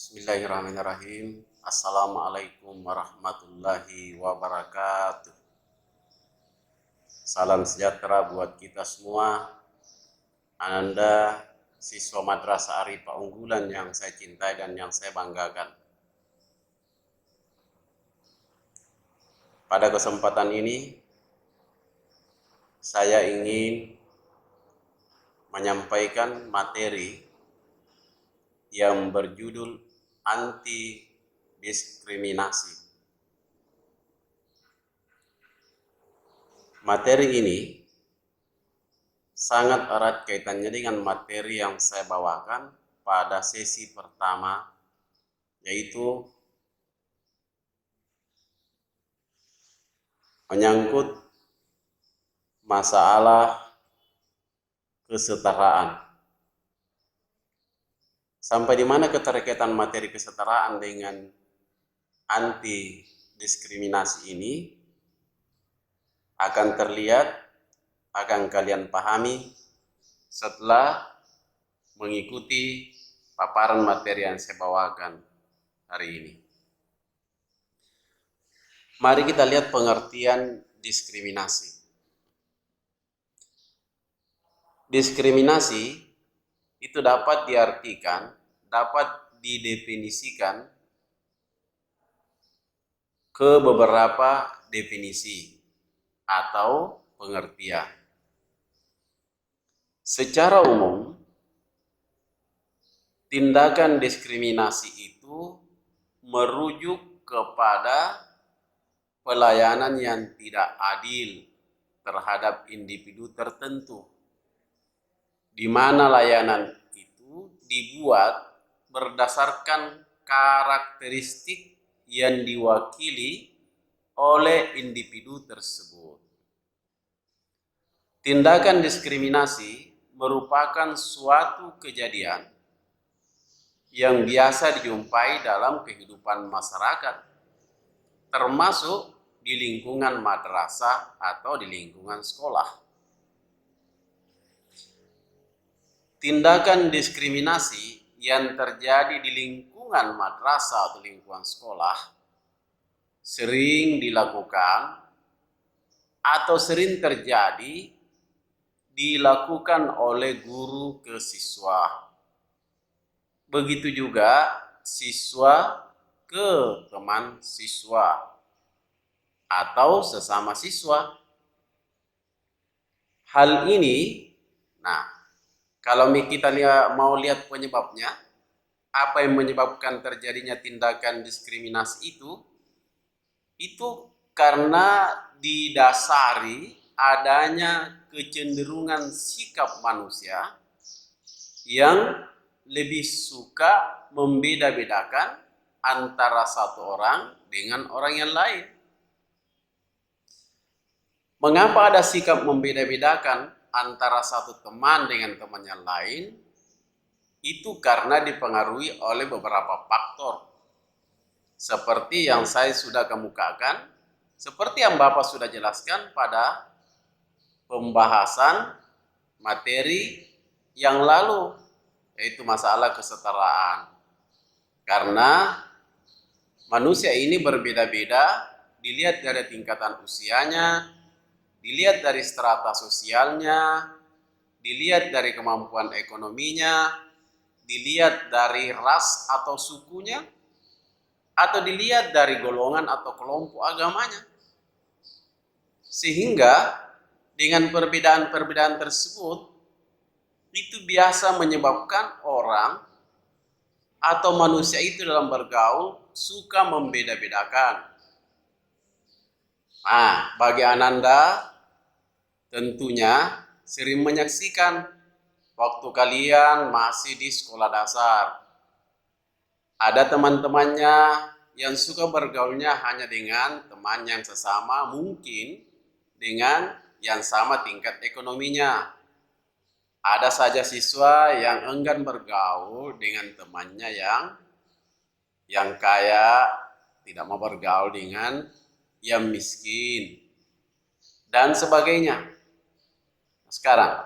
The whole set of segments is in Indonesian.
Bismillahirrahmanirrahim. Assalamualaikum warahmatullahi wabarakatuh. Salam sejahtera buat kita semua. Anda siswa Madrasah Arifah Unggulan yang saya cintai dan yang saya banggakan. Pada kesempatan ini, saya ingin menyampaikan materi yang berjudul anti diskriminasi. Materi ini sangat erat kaitannya dengan materi yang saya bawakan pada sesi pertama, yaitu menyangkut masalah kesetaraan. Sampai di mana keterkaitan materi kesetaraan dengan anti diskriminasi ini akan terlihat, akan kalian pahami setelah mengikuti paparan materi yang saya bawakan hari ini. Mari kita lihat pengertian diskriminasi. Diskriminasi itu dapat diartikan, dapat didefinisikan ke beberapa definisi atau pengertian. Secara umum, tindakan diskriminasi itu merujuk kepada pelayanan yang tidak adil terhadap individu tertentu, di mana layanan itu dibuat berdasarkan karakteristik yang diwakili oleh individu tersebut. Tindakan diskriminasi merupakan suatu kejadian yang biasa dijumpai dalam kehidupan masyarakat, termasuk di lingkungan madrasah atau di lingkungan sekolah. Tindakan diskriminasi yang terjadi di lingkungan madrasah atau lingkungan sekolah sering dilakukan atau sering terjadi dilakukan oleh guru ke siswa. Begitu juga siswa ke teman siswa atau sesama siswa. Hal ini, kalau kita mau lihat penyebabnya, apa yang menyebabkan terjadinya tindakan diskriminasi itu karena didasari adanya kecenderungan sikap manusia yang lebih suka membeda-bedakan antara satu orang dengan orang yang lain. Mengapa ada sikap membeda-bedakan antara satu teman dengan teman yang lain? Itu karena dipengaruhi oleh beberapa faktor. Seperti yang saya sudah kemukakan, seperti yang Bapak sudah jelaskan pada pembahasan materi yang lalu, yaitu masalah kesetaraan. Karena manusia ini berbeda-beda, dilihat dari tingkatan usianya, dilihat dari strata sosialnya, dilihat dari kemampuan ekonominya, dilihat dari ras atau sukunya, atau dilihat dari golongan atau kelompok agamanya. Sehingga dengan perbedaan-perbedaan tersebut itu biasa menyebabkan orang atau manusia itu dalam bergaul suka membeda-bedakan. Bagi Ananda tentunya sering menyaksikan waktu kalian masih di sekolah dasar. Ada teman-temannya yang suka bergaulnya hanya dengan teman yang sesama, mungkin dengan yang sama tingkat ekonominya. Ada saja siswa yang enggan bergaul dengan temannya yang kaya, tidak mau bergaul dengan yang miskin, dan sebagainya. Sekarang,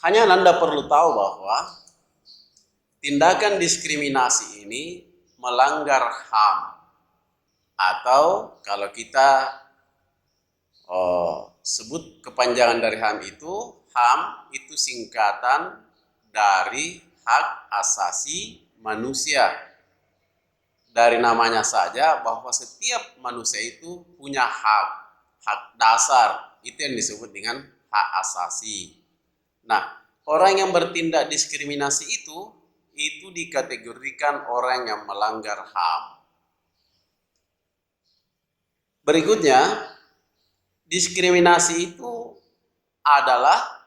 hanya Anda perlu tahu bahwa tindakan diskriminasi ini melanggar HAM, atau kalau kita sebut kepanjangan dari HAM itu singkatan dari hak asasi manusia. Dari namanya saja bahwa setiap manusia itu punya hak dasar, itu yang disebut dengan hak asasi. Nah, orang yang bertindak diskriminasi itu dikategorikan orang yang melanggar HAM. Berikutnya, diskriminasi itu adalah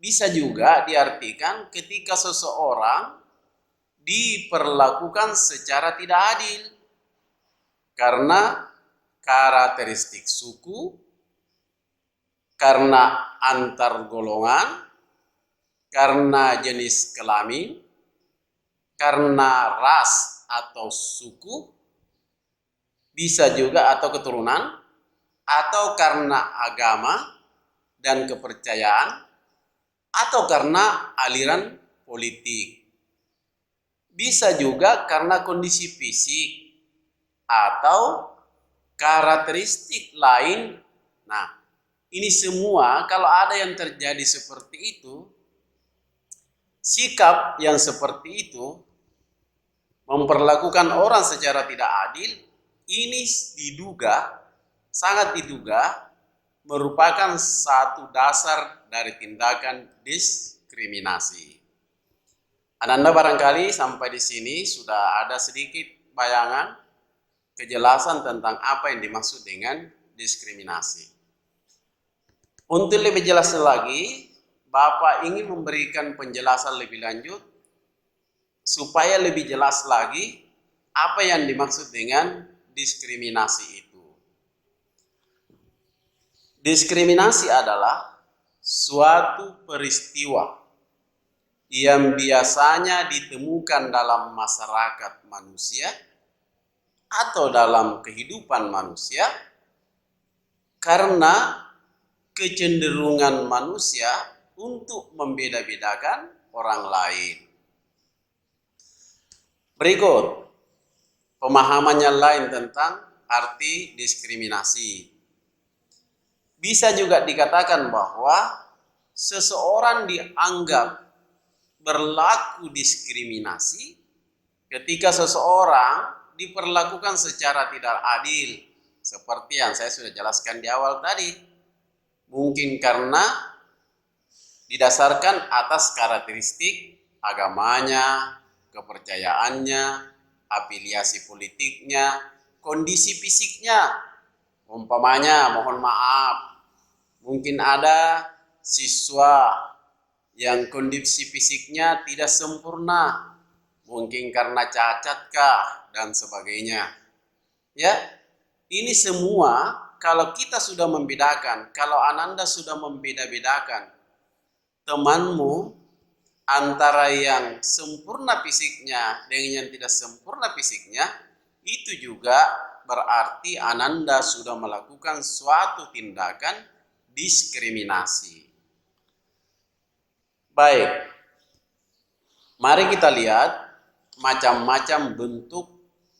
bisa juga diartikan ketika seseorang diperlakukan secara tidak adil karena karakteristik suku, karena antar golongan, karena jenis kelamin, karena ras atau suku, bisa juga atau keturunan, atau karena agama dan kepercayaan, atau karena aliran politik. Bisa juga karena kondisi fisik atau karakteristik lain. Nah, ini semua kalau ada yang terjadi seperti itu, sikap yang seperti itu memperlakukan orang secara tidak adil, ini sangat diduga merupakan satu dasar dari tindakan diskriminasi. Ananda barangkali sampai di sini sudah ada sedikit bayangan, kejelasan tentang apa yang dimaksud dengan diskriminasi. Untuk lebih jelas lagi, Bapak ingin memberikan penjelasan lebih lanjut supaya lebih jelas lagi apa yang dimaksud dengan diskriminasi itu. Diskriminasi adalah suatu peristiwa yang biasanya ditemukan dalam masyarakat manusia atau dalam kehidupan manusia karena kecenderungan manusia untuk membeda-bedakan orang lain. Berikut pemahaman yang lain tentang arti diskriminasi. Bisa juga dikatakan bahwa seseorang dianggap berlaku diskriminasi ketika seseorang diperlakukan secara tidak adil, seperti yang saya sudah jelaskan di awal tadi. Mungkin karena didasarkan atas karakteristik agamanya, kepercayaannya, afiliasi politiknya, kondisi fisiknya. Umpamanya, mohon maaf, mungkin ada siswa yang kondisi fisiknya tidak sempurna, mungkin karena cacat kah dan sebagainya. Ya, ini semua kalau kita sudah membedakan, kalau Ananda sudah membeda-bedakan temanmu antara yang sempurna fisiknya dengan yang tidak sempurna fisiknya, itu juga berarti Ananda sudah melakukan suatu tindakan diskriminasi. Baik, mari kita lihat macam-macam bentuk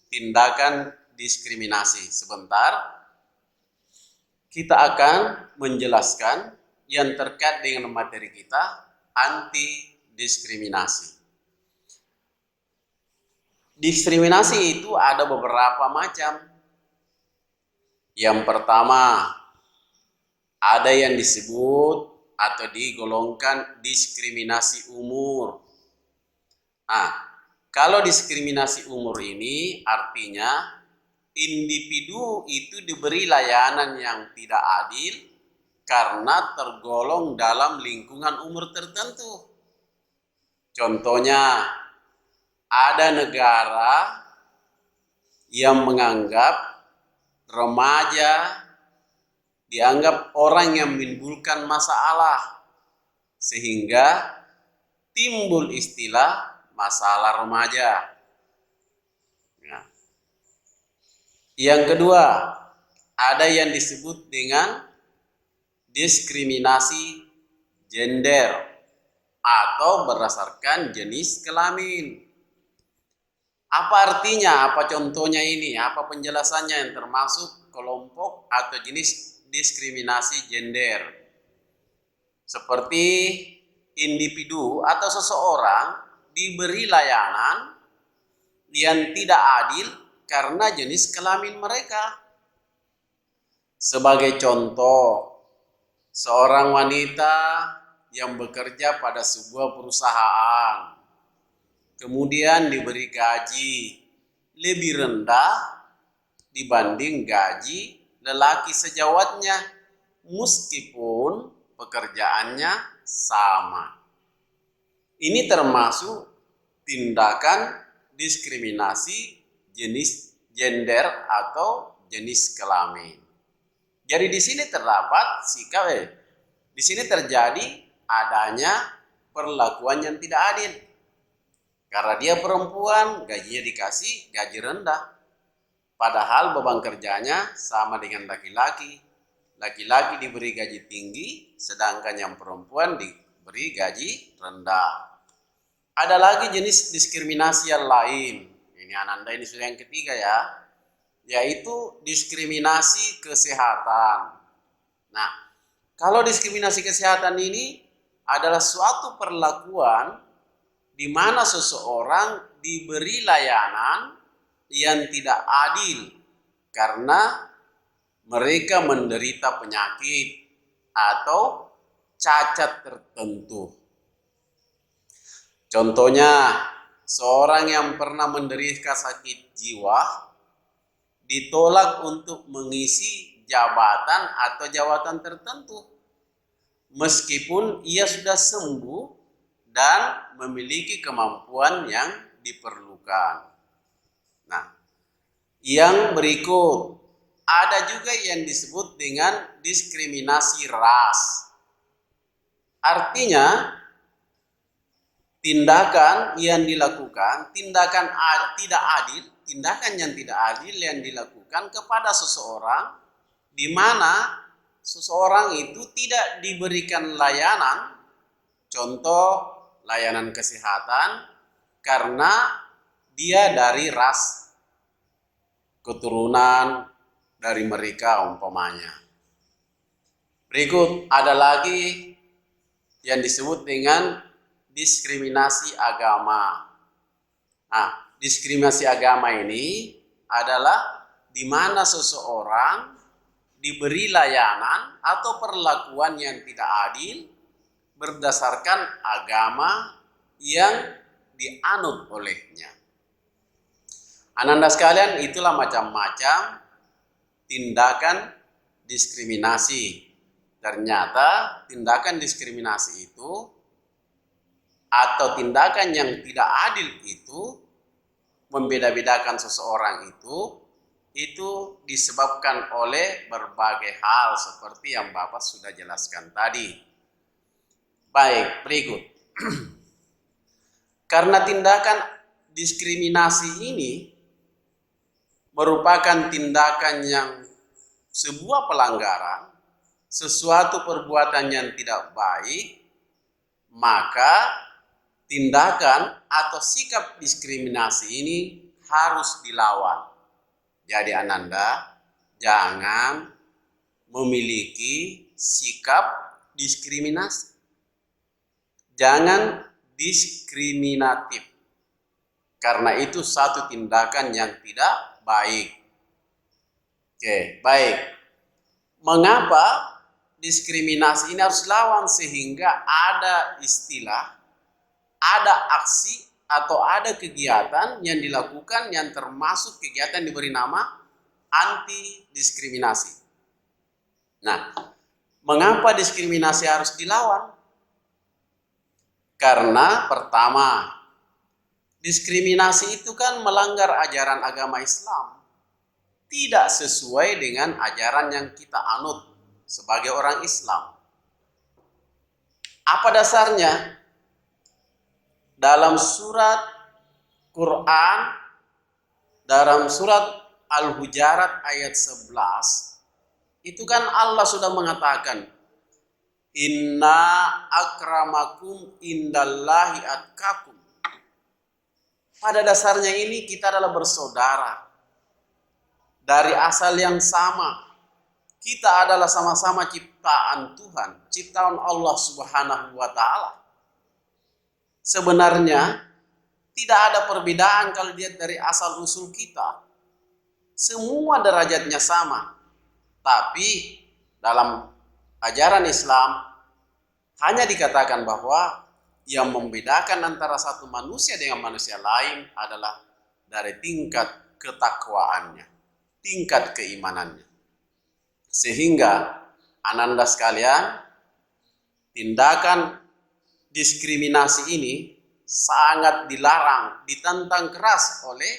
tindakan diskriminasi. Sebentar, kita akan menjelaskan yang terkait dengan materi kita, anti diskriminasi. Diskriminasi itu ada beberapa macam. Yang pertama, ada yang disebut atau digolongkan diskriminasi umur. Nah, kalau diskriminasi umur ini artinya individu itu diberi layanan yang tidak adil karena tergolong dalam lingkungan umur tertentu. Contohnya, ada negara yang menganggap remaja dianggap orang yang menimbulkan masalah, sehingga timbul istilah masalah remaja. Nah, yang kedua, ada yang disebut dengan diskriminasi gender. atau berdasarkan jenis kelamin. Apa artinya? Apa contohnya ini? Apa penjelasannya yang termasuk kelompok atau jenis diskriminasi gender? Seperti individu atau seseorang diberi layanan yang tidak adil karena jenis kelamin mereka. Sebagai contoh, seorang wanita yang bekerja pada sebuah perusahaan kemudian diberi gaji lebih rendah dibanding gaji lelaki sejawatnya meskipun pekerjaannya sama. Ini termasuk tindakan diskriminasi jenis gender atau jenis kelamin. Jadi di sini terdapat sikap di sini terjadi adanya perlakuan yang tidak adil. Karena dia perempuan, gajinya dikasih gaji rendah. Padahal beban kerjanya sama dengan laki-laki. Laki-laki diberi gaji tinggi, sedangkan yang perempuan diberi gaji rendah. Ada lagi jenis diskriminasi yang lain. Ini Ananda, ini sudah yang ketiga ya. Yaitu diskriminasi kesehatan. Nah, kalau diskriminasi kesehatan ini adalah suatu perlakuan di mana seseorang diberi layanan yang tidak adil karena mereka menderita penyakit atau cacat tertentu. Contohnya, seorang yang pernah menderita sakit jiwa ditolak untuk mengisi jabatan atau jawatan tertentu meskipun ia sudah sembuh dan memiliki kemampuan yang diperlukan. Nah, yang berikut, ada juga yang disebut dengan diskriminasi ras. Artinya, tindakan yang dilakukan, tindakan yang tidak adil yang dilakukan kepada seseorang, di mana seseorang itu tidak diberikan layanan, contoh layanan kesehatan karena dia dari ras keturunan dari mereka umpamanya. Berikut ada lagi yang disebut dengan diskriminasi agama. Nah, diskriminasi agama ini adalah di mana seseorang diberi layanan atau perlakuan yang tidak adil berdasarkan agama yang dianut olehnya. Ananda sekalian, itulah macam-macam tindakan diskriminasi. Ternyata tindakan diskriminasi itu atau tindakan yang tidak adil itu membeda-bedakan seseorang itu disebabkan oleh berbagai hal seperti yang Bapak sudah jelaskan tadi. Baik, berikut. Karena tindakan diskriminasi ini merupakan tindakan yang sebuah pelanggaran, sesuatu perbuatan yang tidak baik, maka tindakan atau sikap diskriminasi ini harus dilawan. Jadi Ananda jangan memiliki sikap diskriminasi. Jangan diskriminatif, karena itu satu tindakan yang tidak baik. Oke, baik. Mengapa diskriminasi ini harus lawan? Sehingga ada istilah, ada aksi atau ada kegiatan yang dilakukan yang termasuk kegiatan diberi nama anti diskriminasi. Nah, mengapa diskriminasi harus dilawan? Karena pertama, diskriminasi itu kan melanggar ajaran agama Islam. Tidak sesuai dengan ajaran yang kita anut sebagai orang Islam. Apa dasarnya? Dalam surat Quran, dalam surat Al-Hujarat ayat 11, itu kan Allah sudah mengatakan, Inna akramakum indallahi atqakum. Pada dasarnya ini kita adalah bersaudara. Dari asal yang sama. Kita adalah sama-sama ciptaan Tuhan, ciptaan Allah Subhanahu wa taala. Sebenarnya tidak ada perbedaan kalau dilihat dari asal usul kita. Semua derajatnya sama. Tapi dalam ajaran Islam hanya dikatakan bahwa yang membedakan antara satu manusia dengan manusia lain adalah dari tingkat ketakwaannya, tingkat keimanannya. Sehingga ananda sekalian, tindakan diskriminasi ini sangat dilarang, ditentang keras oleh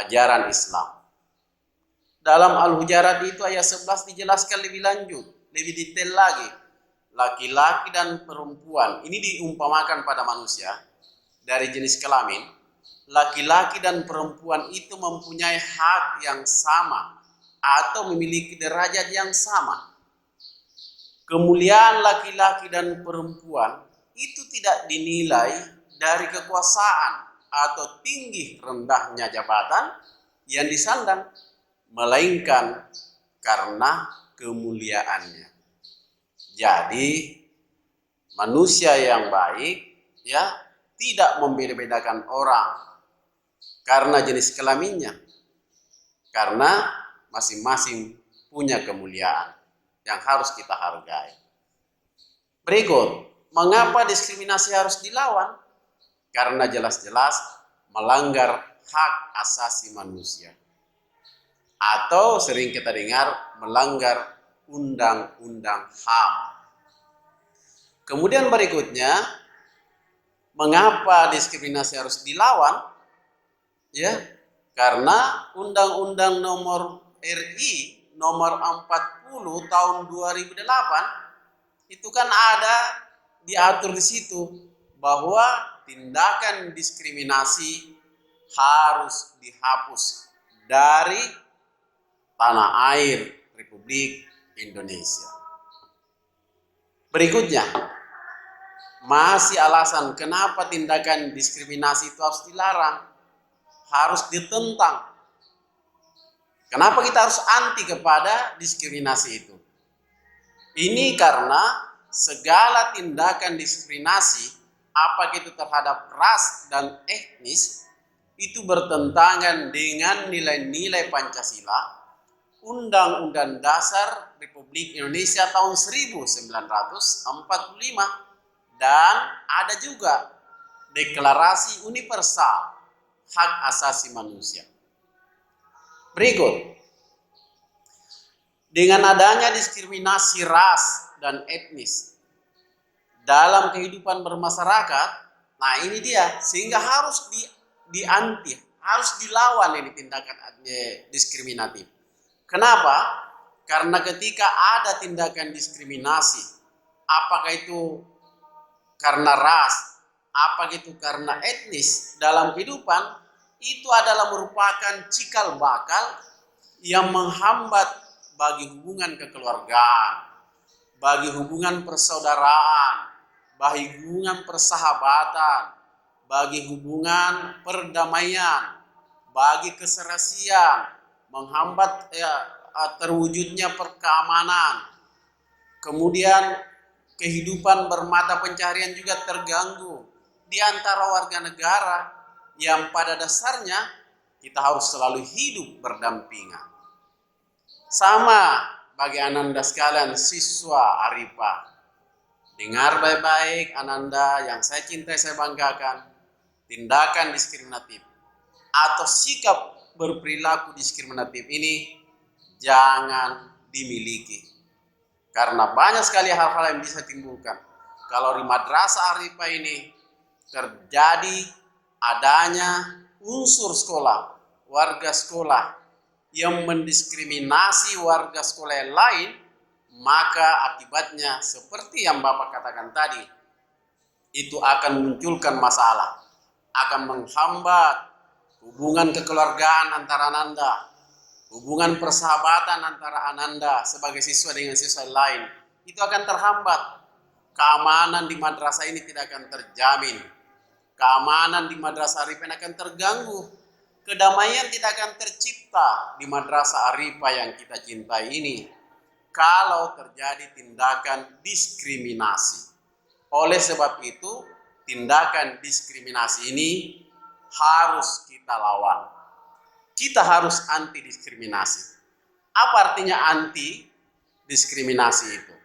ajaran Islam. Dalam Al-Hujarat itu ayat 11 dijelaskan lebih lanjut, lebih detail lagi. Laki-laki dan perempuan, ini diumpamakan pada manusia dari jenis kelamin. Laki-laki dan perempuan itu mempunyai hak yang sama atau memiliki derajat yang sama. Kemuliaan laki-laki dan perempuan itu tidak dinilai dari kekuasaan atau tinggi rendahnya jabatan yang disandang, melainkan karena kemuliaannya. Jadi manusia yang baik ya tidak membeda-bedakan orang karena jenis kelaminnya, karena masing-masing punya kemuliaan yang harus kita hargai. Berikut, mengapa diskriminasi harus dilawan? Karena jelas-jelas melanggar hak asasi manusia. Atau sering kita dengar melanggar undang-undang HAM. Kemudian berikutnya, mengapa diskriminasi harus dilawan? Ya, karena Undang-Undang Nomor RI Nomor 40 tahun 2008 itu kan ada diatur di situ bahwa tindakan diskriminasi harus dihapus dari tanah air Republik Indonesia. Berikutnya, masih alasan kenapa tindakan diskriminasi itu harus dilarang, harus ditentang. Kenapa kita harus anti kepada diskriminasi itu? Ini karena segala tindakan diskriminasi, apakah itu terhadap ras dan etnis, itu bertentangan dengan nilai-nilai Pancasila, Undang-Undang Dasar Republik Indonesia tahun 1945, dan ada juga Deklarasi Universal Hak Asasi Manusia. Berikut, dengan adanya diskriminasi ras dan etnis dalam kehidupan bermasyarakat, nah ini dia, sehingga harus dianti, harus dilawan ini tindakan diskriminatif. Kenapa? Karena ketika ada tindakan diskriminasi, apakah itu karena ras, apakah itu karena etnis dalam kehidupan, itu adalah merupakan cikal bakal yang menghambat bagi hubungan kekeluargaan, bagi hubungan persaudaraan, bagi hubungan persahabatan, bagi hubungan perdamaian, bagi keserasian, menghambat terwujudnya keamanan. Kemudian kehidupan bermata pencaharian juga terganggu di antara warga negara yang pada dasarnya kita harus selalu hidup berdampingan. Sama bagi ananda sekalian siswa Arifah. Dengar baik-baik ananda yang saya cintai, saya banggakan. Tindakan diskriminatif atau sikap berperilaku diskriminatif ini jangan dimiliki. Karena banyak sekali hal-hal yang bisa timbulkan. Kalau di madrasah Arifah ini terjadi adanya unsur sekolah, warga sekolah yang mendiskriminasi warga sekolah yang lain, maka akibatnya seperti yang Bapak katakan tadi, itu akan memunculkan masalah, akan menghambat hubungan kekeluargaan antara ananda, hubungan persahabatan antara ananda sebagai siswa dengan siswa lain, itu akan terhambat. Keamanan di madrasah ini tidak akan terjamin. Keamanan di madrasah Arifah akan terganggu. Kedamaian tidak akan tercipta di madrasah Arifah yang kita cintai ini kalau terjadi tindakan diskriminasi. Oleh sebab itu, tindakan diskriminasi ini harus kita lawan. Kita harus anti diskriminasi. Apa artinya anti diskriminasi itu?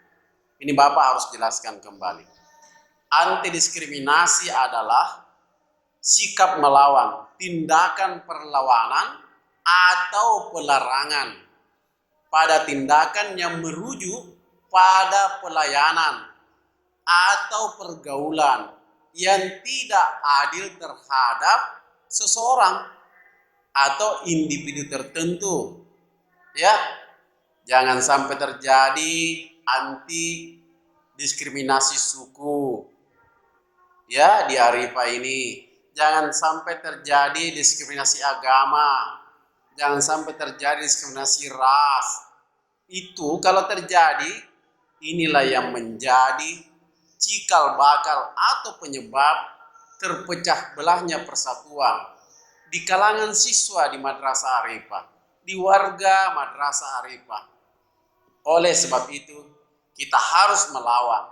Ini Bapak harus jelaskan kembali. Anti diskriminasi adalah sikap melawan, tindakan perlawanan atau pelarangan pada tindakan yang merujuk pada pelayanan atau pergaulan yang tidak adil terhadap seseorang atau individu tertentu. Ya, jangan sampai terjadi anti diskriminasi suku. Ya, di Arifah ini jangan sampai terjadi diskriminasi agama, jangan sampai terjadi diskriminasi ras. Itu kalau terjadi, inilah yang menjadi cikal bakal atau penyebab terpecah belahnya persatuan di kalangan siswa di Madrasah Arifah, di warga Madrasah Arifah. Oleh sebab itu, kita harus melawan,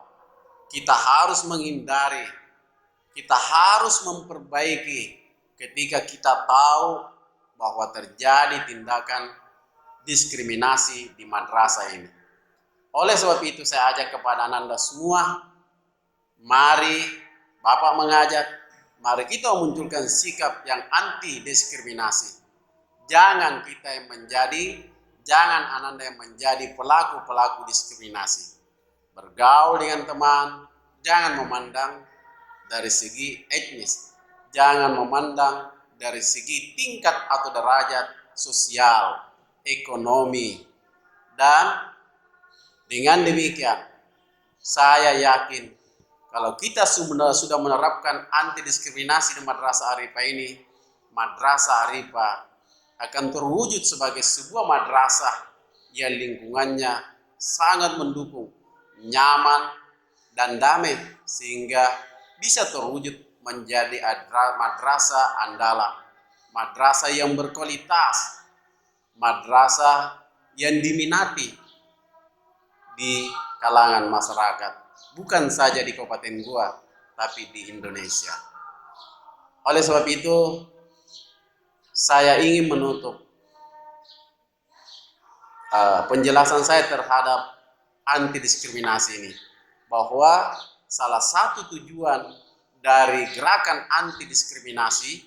kita harus menghindari, kita harus memperbaiki ketika kita tahu bahwa terjadi tindakan diskriminasi di madrasah ini. Oleh sebab itu saya ajak kepada Anda semua, mari Bapak mengajak, mari kita munculkan sikap yang anti diskriminasi. Jangan kita yang jangan Anda yang menjadi pelaku-pelaku diskriminasi. Bergaul dengan teman, jangan memandang dari segi etnis, jangan memandang dari segi tingkat atau derajat sosial, ekonomi, dan dengan demikian saya yakin kalau kita sudah menerapkan anti diskriminasi di Madrasah Arifah ini, Madrasah Arifah akan terwujud sebagai sebuah madrasah yang lingkungannya sangat mendukung, nyaman, dan damai, sehingga bisa terwujud menjadi madrasah andalan, madrasah yang berkualitas, madrasah yang diminati di kalangan masyarakat, bukan saja di Kabupaten Goa, tapi di Indonesia. Oleh sebab itu, saya ingin menutup penjelasan saya terhadap anti diskriminasi ini, bahwa salah satu tujuan dari gerakan anti diskriminasi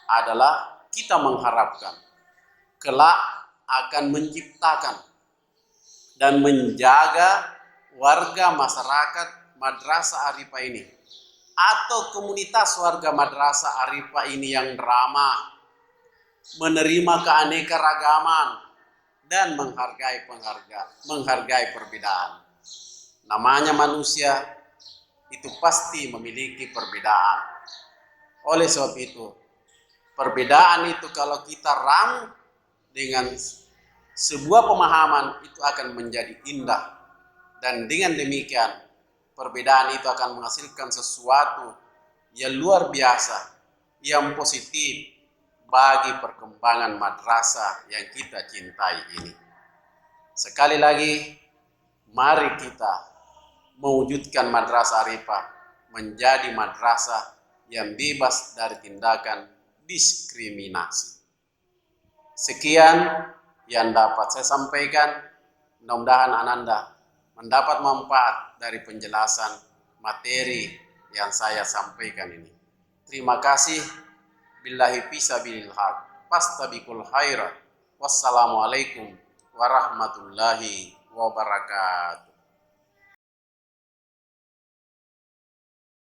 adalah kita mengharapkan kelak akan menciptakan dan menjaga warga masyarakat Madrasah Arifah ini atau komunitas warga Madrasah Arifah ini yang ramah, menerima keanekaragaman dan menghargai perbedaan. Namanya manusia itu pasti memiliki perbedaan. Oleh sebab itu, perbedaan itu kalau kita ramu dengan sebuah pemahaman itu akan menjadi indah. Dan dengan demikian, perbedaan itu akan menghasilkan sesuatu yang luar biasa, yang positif bagi perkembangan madrasah yang kita cintai ini. Sekali lagi, mari kita mewujudkan Madrasah Arifah menjadi madrasah yang bebas dari tindakan diskriminasi. Sekian yang dapat saya sampaikan. Mudah-mudahan Ananda mendapat manfaat dari penjelasan materi yang saya sampaikan ini. Terima kasih. Billahi fisabilil haq. Fastabiqul khairat. Wassalamualaikum warahmatullahi wabarakatuh.